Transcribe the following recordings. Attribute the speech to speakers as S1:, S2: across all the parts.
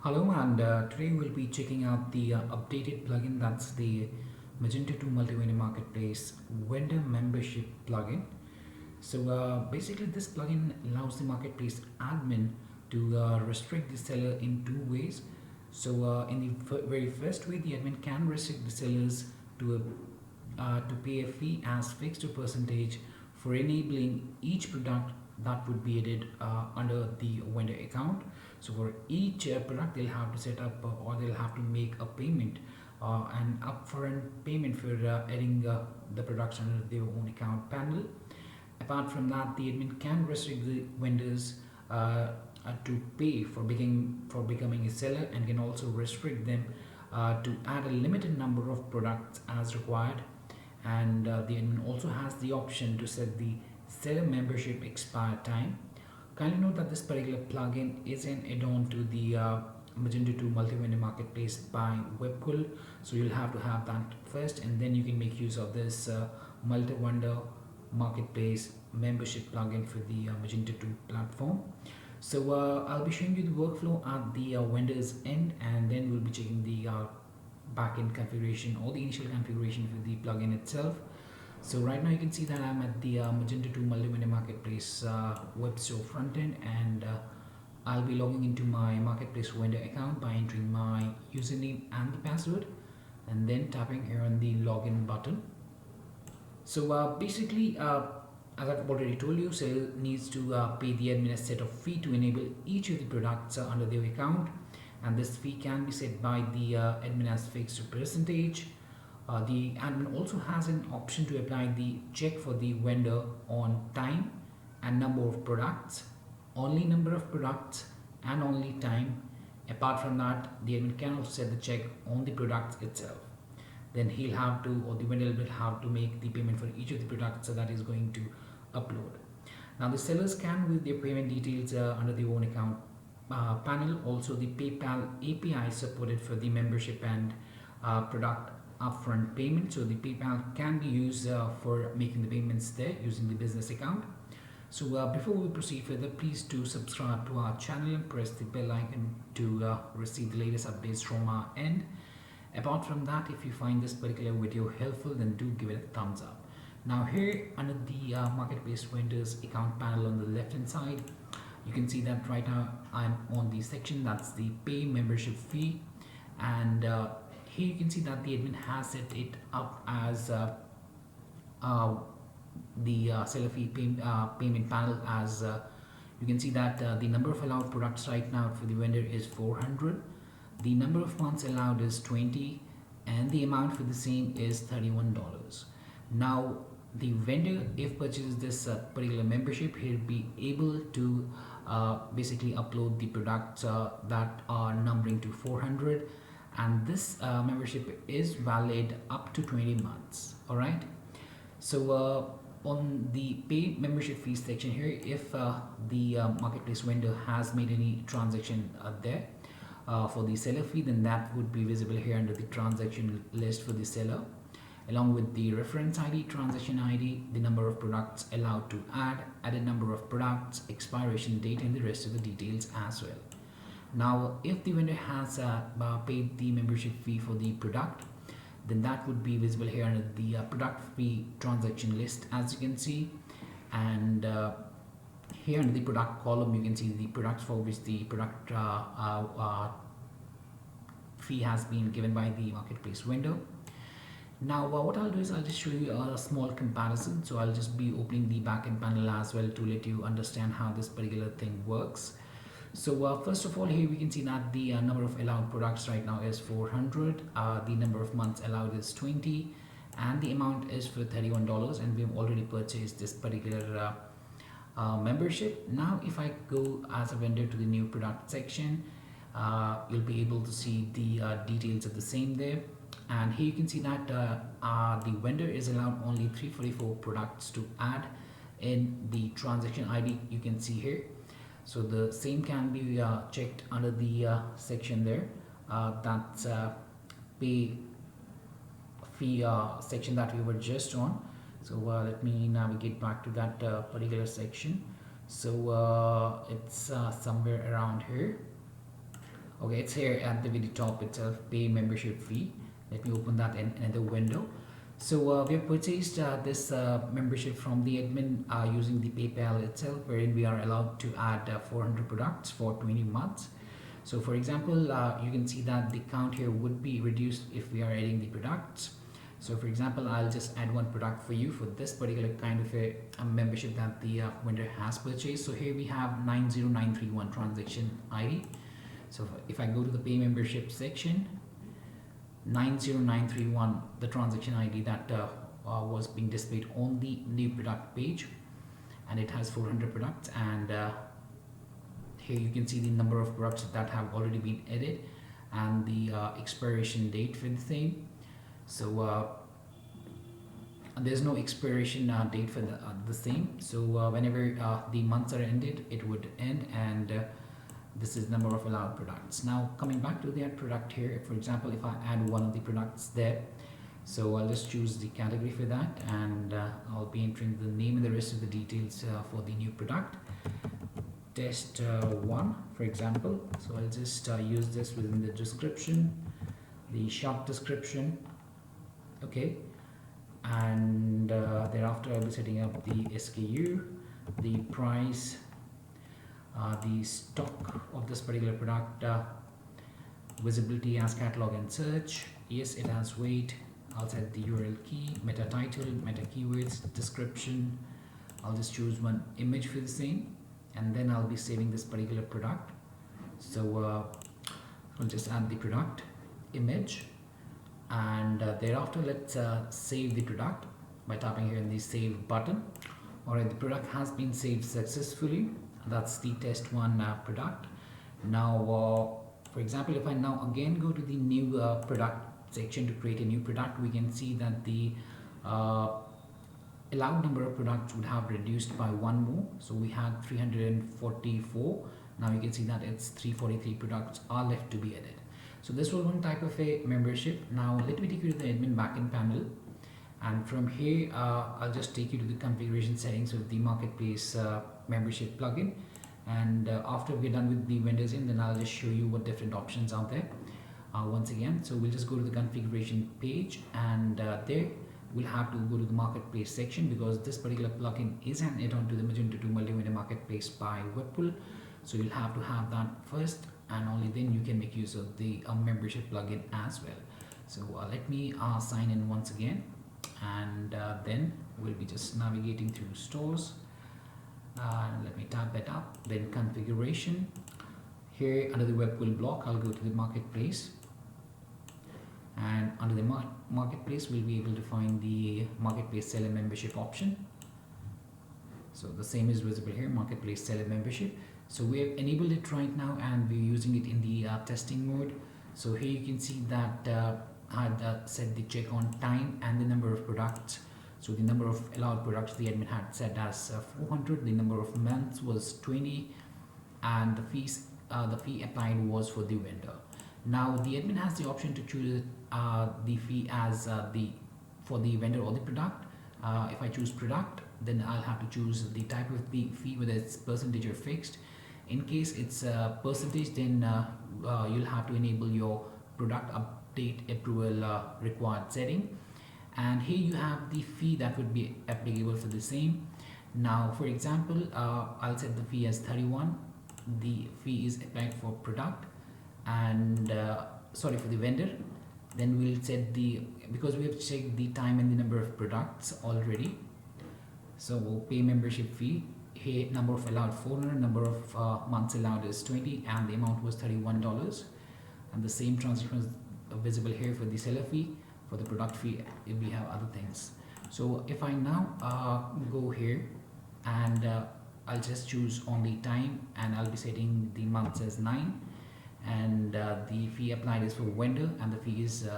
S1: Hello, and today we'll be checking out the updated plugin, that's the Magento 2 Multi-Vendor Marketplace Vendor Membership plugin. So basically this plugin allows the marketplace admin to restrict the seller in two ways. So in the very first way, the admin can restrict the sellers to pay a fee as fixed or percentage for enabling each product that would be added under the vendor account. So for each product, they'll have to set up or they'll have to make a payment, an upfront payment for adding the products under their own account panel. Apart from that, the admin can restrict the vendors to pay for becoming a seller, and can also restrict them to add a limited number of products as required. And the admin also has the option to set the seller membership expire time. Kindly note that this particular plugin is an add-on to the Magento 2 Multi-Vendor Marketplace by Webkul. So you'll have to have that first, and then you can make use of this multi-vendor marketplace membership plugin for the Magento 2 platform. So I'll be showing you the workflow at the vendor's end, and then we'll be checking the backend configuration or the initial configuration for the plugin itself. So right now you can see that I'm at the Magento 2 Multi-Vendor Marketplace web store frontend, and I'll be logging into my marketplace vendor account by entering my username and the password, and then tapping here on the login button. So basically, as I've already told you, seller needs to pay the admin a set of fee to enable each of the products under their account, and this fee can be set by the admin as fixed or percentage. The admin also has an option to apply the check for the vendor on time and number of products, only number of products and only time. Apart from that, the admin can also set the check on the product itself. Then he'll have to, or the vendor will have to, make the payment for each of the products that is going to upload. Now the sellers can view their payment details under their own account panel. Also, the PayPal API is supported for the membership and product upfront payment. So the PayPal can be used for making the payments there using the business account. So before we proceed further, please do subscribe to our channel and press the bell icon to receive the latest updates from our end. Apart from that, if you find this particular video helpful, then do give it a thumbs up. Now here under the marketplace vendors account panel on the left hand side, you can see that right now I'm on the section that's the pay membership fee, and here you can see that the admin has set it up as the seller fee payment panel, as you can see that the number of allowed products right now for the vendor is 400, the number of months allowed is 20, and the amount for the same is $31. Now the vendor, if purchases this particular membership, he'll be able to basically upload the products that are numbering to 400, and this membership is valid up to 20 months. All right, so on the pay membership fees section here, if the marketplace vendor has made any transaction there for the seller fee, then that would be visible here under the transaction list for the seller, along with the reference ID, transaction ID, the number of products allowed to add, added number of products, expiration date, and the rest of the details as well. Now if the vendor has paid the membership fee for the product, then that would be visible here under the product fee transaction list, as you can see. And here in the product column, you can see the products for which the product fee has been given by the marketplace vendor. Now what I'll do is I'll just show you a small comparison. So I'll just be opening the backend panel as well to let you understand how this particular thing works. So first of all, here we can see that the number of allowed products right now is 400, the number of months allowed is 20, and the amount is for $31, and we've already purchased this particular membership. Now if I go as a vendor to the new product section, you'll be able to see the details of the same there. And here you can see that the vendor is allowed only 344 products to add in the transaction ID, you can see here. So the same can be checked under the section there, that's pay fee section that we were just on. So let me navigate back to that particular section. So it's somewhere around here. Okay, it's here at the very top itself, pay membership fee. Let me open that in another window. So we have purchased this membership from the admin using the PayPal itself, wherein we are allowed to add 400 products for 20 months. So for example, you can see that the count here would be reduced if we are adding the products. So for example, I'll just add one product for you for this particular kind of a membership that the vendor has purchased. So here we have 90931 transaction ID. So if I go to the pay membership section, 90931, the transaction ID that was being displayed on the new product page, and it has 400 products, and here you can see the number of products that have already been added and the expiration date for the same. So there's no expiration date for the same. So whenever the months are ended, it would end, and this is number of allowed products. Now coming back to that product here, for example, if I add one of the products there, so I'll just choose the category for that, and I'll be entering the name and the rest of the details for the new product. Test 1, for example. So I'll just use this within the description, the short description. Okay, and thereafter I'll be setting up the SKU, the price, the stock of this particular product, visibility as catalog and search. Yes, it has weight. I'll set the URL key, meta title, meta keywords, description. I'll just choose one image for the same, and then I'll be saving this particular product. So I'll just add the product image, and thereafter let's save the product by tapping here in the save button. Alright, the product has been saved successfully. That's the test 1 product. Now for example, if I now again go to the new product section to create a new product, we can see that the allowed number of products would have reduced by one more. So we had 344. Now you can see that it's 343 products are left to be added. So this was one type of a membership. Now let me take you to the admin backend panel, and from here I'll just take you to the configuration settings of the marketplace membership plugin, and after we're done with the vendors in, then I'll just show you what different options are there once again. So we'll just go to the configuration page, and there we'll have to go to the marketplace section, because this particular plugin is an add-on to the Magento 2 multi-vendor marketplace by Webkul. So you'll have to have that first, and only then you can make use of the membership plugin as well. So let me sign in once again, and then we'll be just navigating through stores. Let me tap that up, then configuration. Here under the Webkul block, I'll go to the marketplace, and under the marketplace we'll be able to find the marketplace seller membership option. So the same is visible here, marketplace seller membership. So we have enabled it right now, and we're using it in the testing mode. So here you can see that I had set the check on time and the number of products. So the number of allowed products the admin had set as 400, the number of months was 20, and the fee applied was for the vendor. Now the admin has the option to choose the fee as for the vendor or the product. If I choose product, then I'll have to choose the type of the fee, whether it's percentage or fixed. In case it's a percentage, then you'll have to enable your product update approval required setting, and here you have the fee that would be applicable for the same. Now for example, I'll set the fee as 31. The fee is applied for product, and for the vendor. Then we'll set because we have checked the time and the number of products already. So we'll pay membership fee. Here number of allowed 400, number of months allowed is 20, and the amount was $31. And the same transaction is visible here for the seller fee. For the product fee, we have other things. So if I now go here, and I'll just choose only time, and I'll be setting the months as 9, and the fee applied is for vendor, and the fee is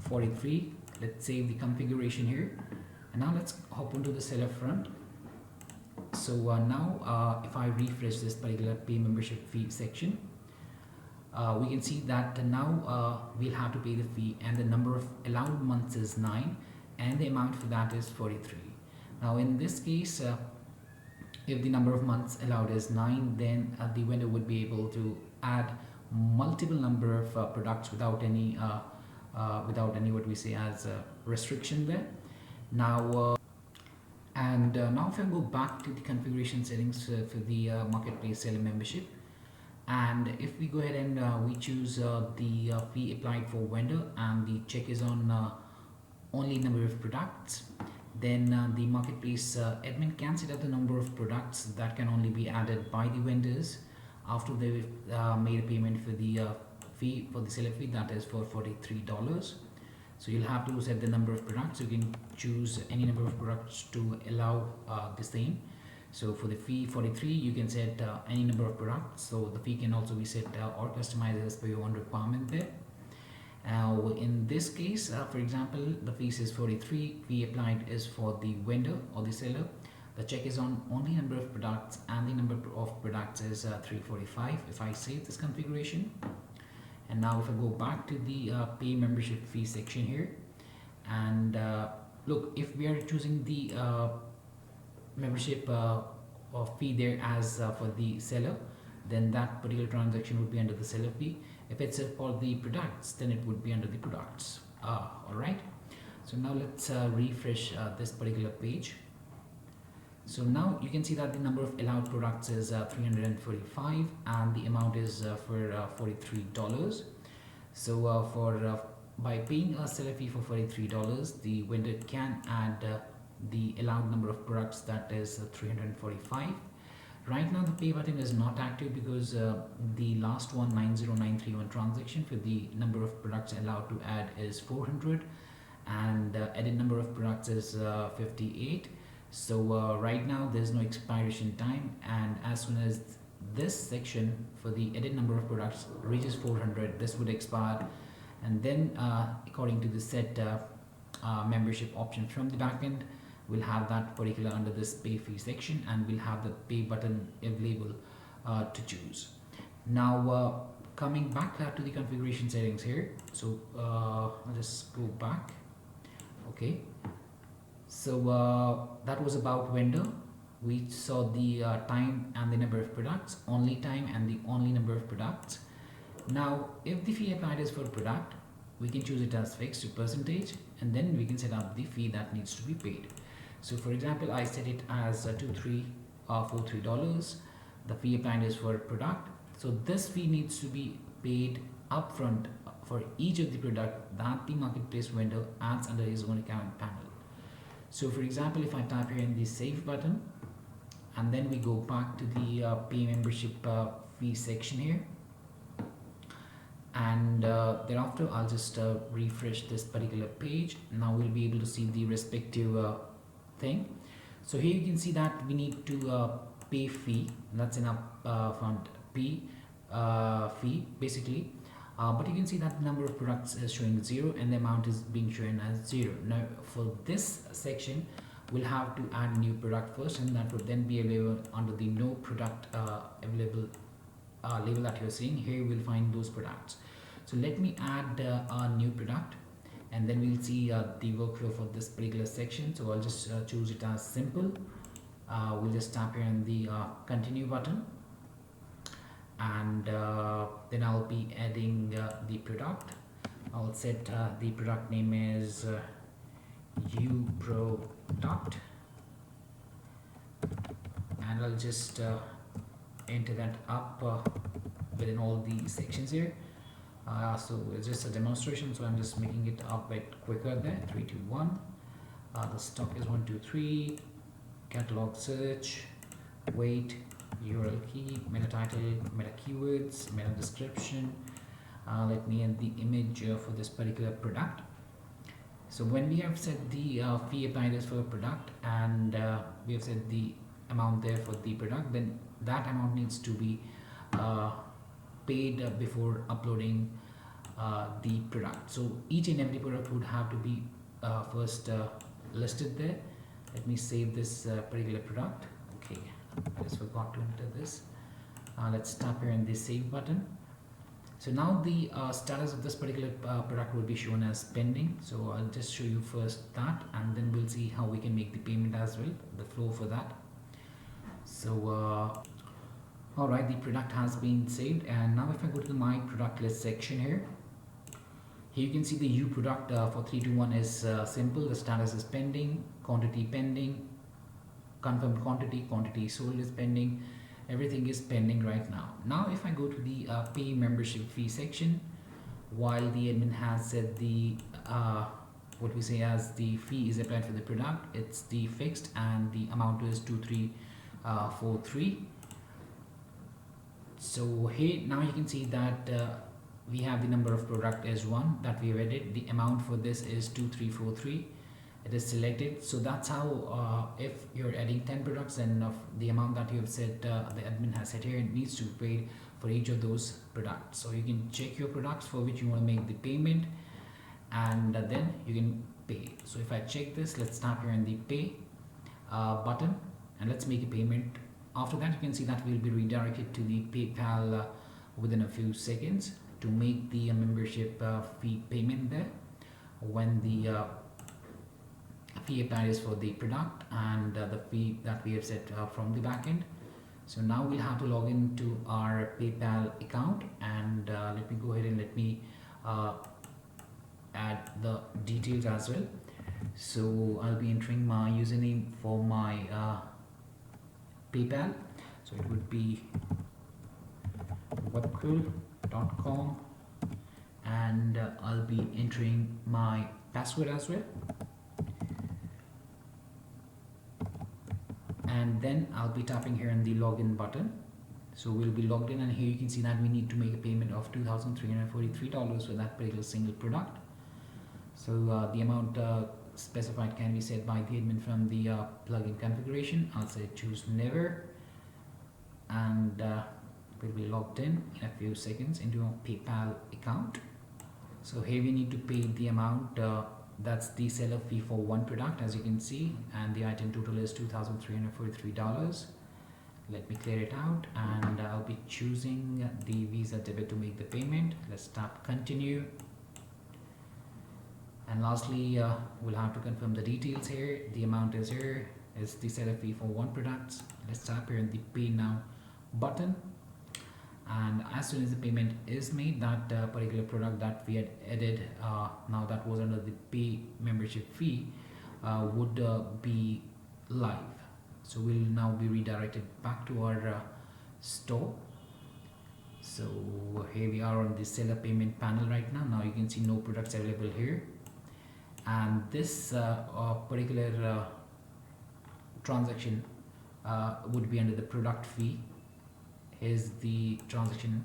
S1: 43. Let's save the configuration here, and now let's hop onto the seller front. So now if I refresh this particular pay membership fee section, we can see that now we'll have to pay the fee, and the number of allowed months is 9, and the amount for that is 43. Now in this case, if the number of months allowed is 9, then the vendor would be able to add multiple number of products without any what we say as restriction there. Now if I go back to the configuration settings for the marketplace seller membership, and if we go ahead and we choose the fee applied for vendor, and the check is on only number of products, then the marketplace admin can set up the number of products that can only be added by the vendors after they've made a payment for the fee, for the seller fee, that is for $43. So you'll have to set the number of products. You can choose any number of products to allow the same. So for the fee 43, you can set any number of products. So the fee can also be set or customized as per your own requirement there. In this case, for example, the fee is 43, fee applied is for the vendor or the seller. The check is on only number of products, and the number of products is 345. If I save this configuration, and now if I go back to the pay membership fee section here, and look, if we are choosing the membership fee there as for the seller, then that particular transaction would be under the seller fee. If it's for the products, then it would be under the products. Alright, so now let's refresh this particular page. So now you can see that the number of allowed products is 345, and the amount is for $43. So by paying a seller fee for $43, the vendor can add the allowed number of products, that is 345. Right now the pay button is not active because the last one, 90931 transaction for the number of products allowed to add is 400, and added number of products is 58. So right now there's no expiration time, and as soon as this section for the added number of products reaches 400, this would expire, and then according to the set membership option from the backend, we'll have that particular under this pay fee section, and we'll have the pay button available to choose. Now coming back to the configuration settings here, so I'll just go back. Okay, so that was about vendor. We saw the time and the number of products, only time and the only number of products. Now if the fee applied is for a product, we can choose it as fixed to percentage, and then we can set up the fee that needs to be paid. So for example, I set it as $43. The fee applied is for a product, so this fee needs to be paid upfront for each of the product that the marketplace vendor adds under his own account panel. So for example, if I type here in the save button, and then we go back to the pay membership fee section here, and thereafter I'll just refresh this particular page. Now we'll be able to see the respective thing. So here you can see that we need to pay fee, that's in upfront fee basically, but you can see that the number of products is showing 0 and the amount is being shown as 0. Now for this section, we'll have to add a new product first, and that would then be available under the no product available label that you're seeing here. We'll find those products. So let me add a new product, and then we'll see the workflow for this particular section. So I'll just choose it as simple. We'll just tap here on the continue button, and then I'll be adding the product. I'll set the product name as uProduct, and I'll just enter that up within all the sections here. So it's just a demonstration, so I'm just making it a bit quicker there. 3, 2, 1. The stock is 1, 2, 3. Catalog search, weight, URL key, meta title, meta keywords, meta description. Let me add the image for this particular product. So when we have set the fee applied as for a product, and we have set the amount there for the product, then that amount needs to be paid before uploading the product. So each and every product would have to be first listed there. Let me save this particular product. Okay, I just forgot to enter this. Let's tap here in the save button. So now the status of this particular product will be shown as pending. So I'll just show you first that, and then we'll see how we can make the payment as well, the flow for that. So Alright, the product has been saved, and now if I go to the my product list section here, you can see the U product for 321 is simple. The status is pending, quantity pending, confirmed quantity, quantity sold is pending, everything is pending right now. Now if I go to the pay membership fee section, while the admin has said the what we say as the fee is applied for the product, it's the fixed and the amount is 2343. So here now you can see that we have the number of product as 1 that we have added. The amount for this is 2343. It is selected. So that's how if you're adding 10 products, and the amount that you have said, the admin has said here, it needs to be paid for each of those products. So you can check your products for which you want to make the payment, and then you can pay. So if I check this, let's tap here in the pay button and let's make a payment. After that, you can see that we'll be redirected to the PayPal within a few seconds to make the membership fee payment there, when the fee applied is for the product and the fee that we have set from the backend. So now we'll have to log into our PayPal account, and let me go ahead and let me add the details as well. So I'll be entering my username for my PayPal. So it would be webkul.com, and I'll be entering my password as well, and then I'll be tapping here in the login button. So we'll be logged in, and here you can see that we need to make a payment of $2,343 for that particular single product. So the amount specified can be set by the admin from the plugin configuration. I'll say choose never, and we'll be logged in a few seconds into a PayPal account. So here we need to pay the amount, that's the seller fee for one product, as you can see, and the item total is $2,343. Let me clear it out, and I'll be choosing the Visa debit to make the payment. Let's tap continue, and lastly we'll have to confirm the details here. The amount is here, is the seller fee for one product. Let's tap here in the pay now button, and as soon as the payment is made, that particular product that we had added now that was under the pay membership fee would be live. So we'll now be redirected back to our store. So here we are on the seller payment panel right now. Now you can see no products available here, and this particular transaction would be under the product fee. Here's the transaction,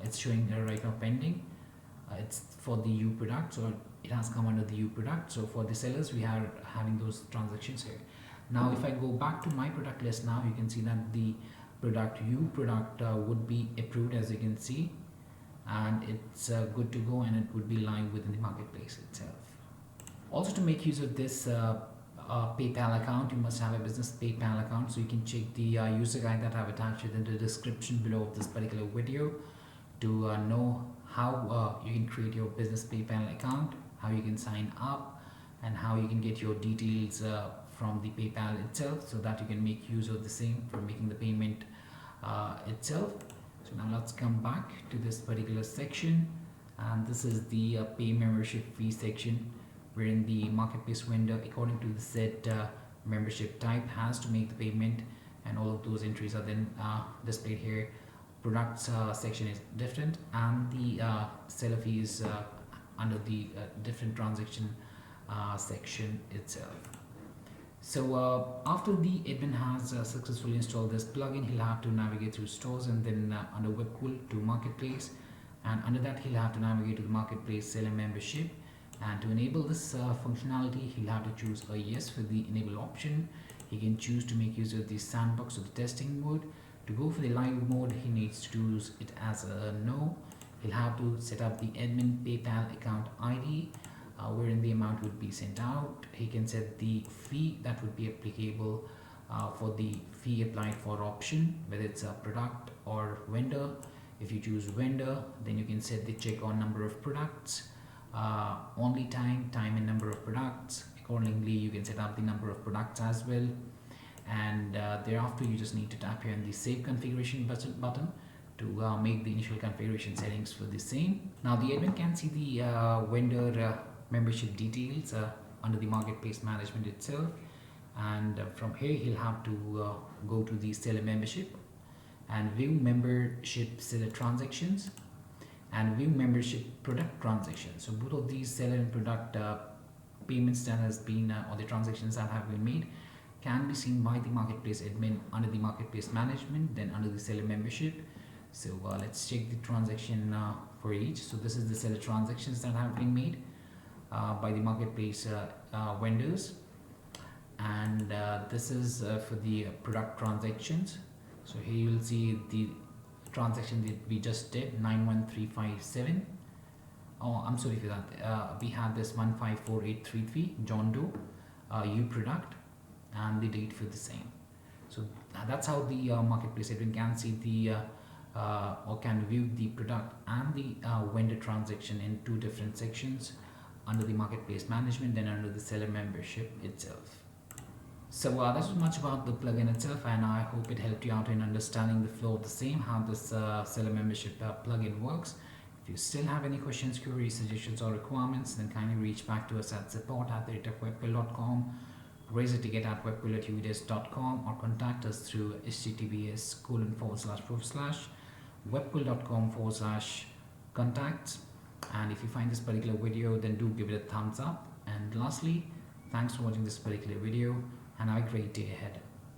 S1: it's showing right now pending. It's for the U product, so it has come under the U product. So for the sellers, we are having those transactions here. Now if I go back to my product list, now you can see that the product U product would be approved, as you can see, and it's good to go, and it would be live within the marketplace itself. Also, to make use of this PayPal account, you must have a business PayPal account. So you can check the user guide that I've attached in the description below of this particular video to know how you can create your business PayPal account, how you can sign up, and how you can get your details from the PayPal itself, so that you can make use of the same for making the payment itself. So now let's come back to this particular section, and this is the pay membership fee section, wherein the marketplace vendor, according to the set membership type, has to make the payment, and all of those entries are then displayed here. Products section is different, and the seller fee is under the different transaction section itself. So after the admin has successfully installed this plugin, he'll have to navigate through stores, and then under Webkul to marketplace, and under that he'll have to navigate to the marketplace seller membership. And to enable this functionality, he'll have to choose a yes for the enable option. He can choose to make use of the sandbox or the testing mode. To go for the live mode, he needs to choose it as a no. He'll have to set up the admin PayPal account ID, wherein the amount would be sent out. He can set the fee that would be applicable for the fee applied for option, whether it's a product or vendor. If you choose vendor, then you can set the check on number of products, only time and number of products. Accordingly, you can set up the number of products as well, and thereafter you just need to tap here on the save configuration button to make the initial configuration settings for the same. Now the admin can see the vendor membership details under the marketplace management itself, and from here he'll have to go to the seller membership and view membership seller transactions and view membership product transactions. So both of these seller and product payments that has been or the transactions that have been made can be seen by the marketplace admin under the marketplace management, then under the seller membership. So let's check the transaction for each. So this is the seller transactions that have been made by the marketplace vendors, and this is for the product transactions. So here you will see the transaction that we just did, 91357. Oh, I'm sorry for that. We have this 154833 John Doe U product, and the date for the same. So that's how the marketplace admin can see the or can view the product and the vendor transaction in two different sections, under the marketplace management and under the seller membership itself. So this was much about the plugin itself, and I hope it helped you out in understanding the flow of the same, how this seller membership plugin works. If you still have any questions, queries, suggestions or requirements, then kindly reach back to us at support@webkul.com, raise a ticket at webkul@uvidesk.com, or contact us through https://webkul.com/contacts. And if you find this particular video, then do give it a thumbs up. And lastly, thanks for watching this particular video, and have a great day ahead.